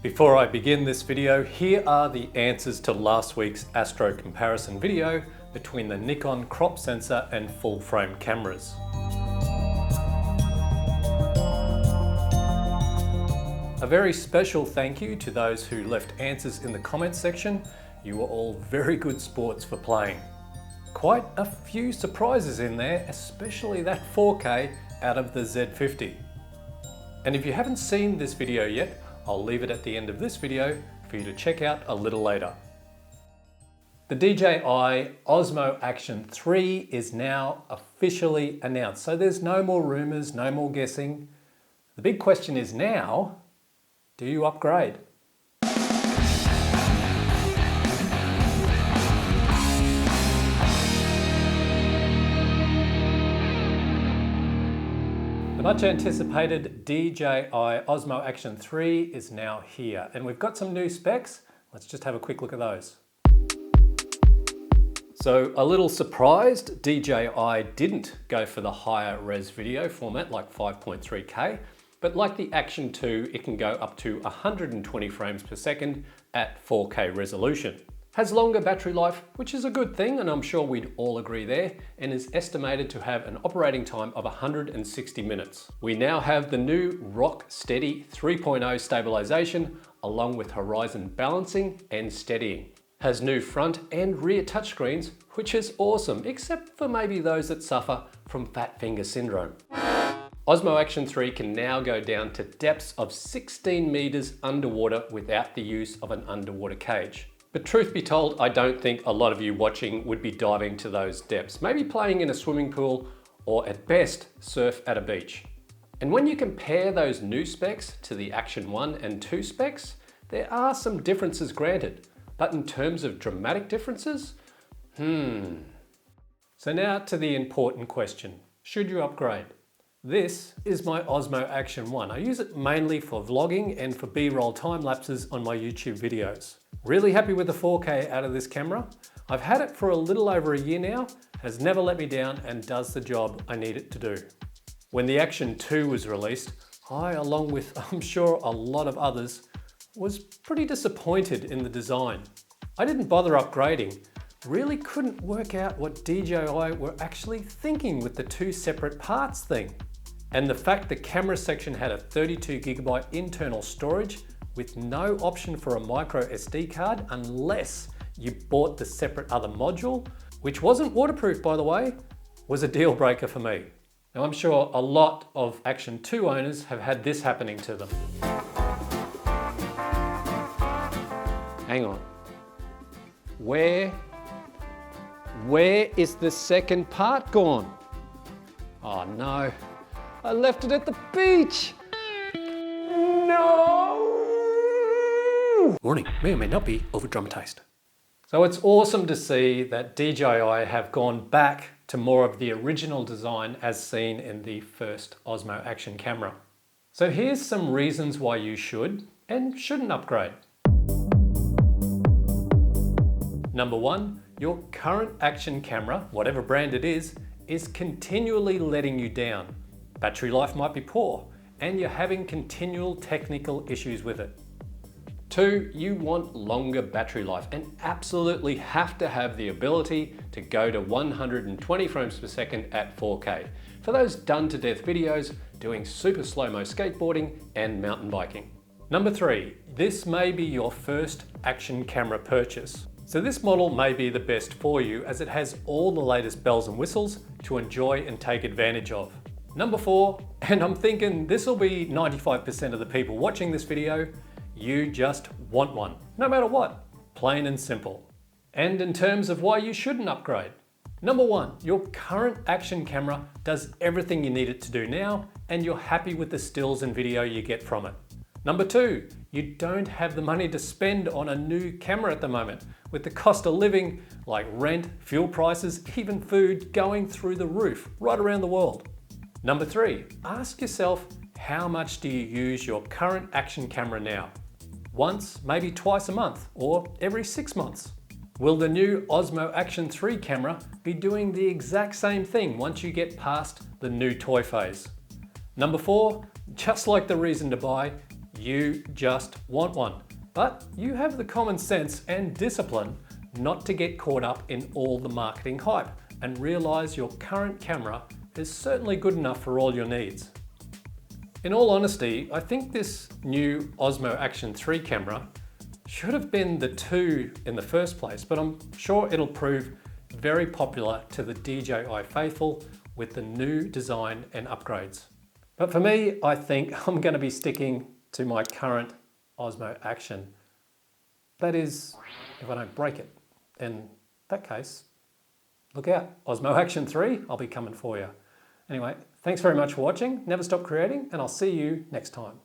Before I begin this video, here are the answers to last week's Astro comparison video between the Nikon crop sensor and full frame cameras. A very special thank you to those who left answers in the comments section. You were all very good sports for playing. Quite a few surprises in there, especially that 4K out of the Z50. And if you haven't seen this video yet, I'll leave it at the end of this video for you to check out a little later. The DJI Osmo Action 3 is now officially announced, so there's no more rumors, no more guessing. The big question is now, do you upgrade? The much anticipated DJI Osmo Action 3 is now here, and we've got some new specs. Let's just have a quick look at those. So a little surprised, DJI didn't go for the higher res video format like 5.3K, but like the Action 2, it can go up to 120 frames per second at 4K resolution. Has longer battery life, which is a good thing, and I'm sure we'd all agree there, and is estimated to have an operating time of 160 minutes. We now have the new Rock Steady 3.0 stabilization, along with horizon balancing and steadying. Has new front and rear touchscreens, which is awesome, except for maybe those that suffer from fat finger syndrome. Osmo Action 3 can now go down to depths of 16 meters underwater without the use of an underwater cage. But truth be told, I don't think a lot of you watching would be diving to those depths. Maybe playing in a swimming pool, or at best, surf at a beach. And when you compare those new specs to the Action 1 and 2 specs, there are some differences granted. But in terms of dramatic differences, So now to the important question. Should you upgrade? This is my Osmo Action 1. I use it mainly for vlogging and for B-roll time lapses on my YouTube videos. Really happy with the 4K out of this camera. I've had it for a little over a year now, has never let me down and does the job I need it to do. When the Action 2 was released, I, along with I'm sure a lot of others, was pretty disappointed in the design. I didn't bother upgrading, really couldn't work out what DJI were actually thinking with the two separate parts thing. And the fact the camera section had a 32GB internal storage with no option for a micro SD card unless you bought the separate other module, which wasn't waterproof by the way, was a deal breaker for me. Now I'm sure a lot of Action 2 owners have had this happening to them. Hang on. Where is the second part gone? Oh no, I left it at the beach. No! Warning, may or may not be over-dramatized. So it's awesome to see that DJI have gone back to more of the original design as seen in the first Osmo Action camera. So here's some reasons why you should and shouldn't upgrade. Number one, your current Action camera, whatever brand it is continually letting you down. Battery life might be poor, and you're having continual technical issues with it. Two, you want longer battery life and absolutely have to have the ability to go to 120 frames per second at 4K for those done-to-death videos doing super slow-mo skateboarding and mountain biking. Number three, this may be your first Action camera purchase. So this model may be the best for you as it has all the latest bells and whistles to enjoy and take advantage of. Number four, and I'm thinking this will be 95% of the people watching this video, you just want one, no matter what, plain and simple. And in terms of why you shouldn't upgrade. Number one, your current Action camera does everything you need it to do now, and you're happy with the stills and video you get from it. Number two, you don't have the money to spend on a new camera at the moment, with the cost of living, like rent, fuel prices, even food going through the roof right around the world. Number three, ask yourself, how much do you use your current Action camera now? Once, maybe twice a month, or every 6 months. Will the new Osmo Action 3 camera be doing the exact same thing once you get past the new toy phase? Number four, just like the reason to buy, You just want one. But you have the common sense and discipline not to get caught up in all the marketing hype and realize your current camera is certainly good enough for all your needs. In all honesty, I think this new Osmo Action 3 camera should have been the 2 in the first place, but I'm sure it'll prove very popular to the DJI faithful with the new design and upgrades. But for me, I think I'm going to be sticking to my current Osmo Action. That is, if I don't break it. In that case, look out, Osmo Action 3, I'll be coming for you. Anyway, thanks very much for watching. Never stop creating, and I'll see you next time.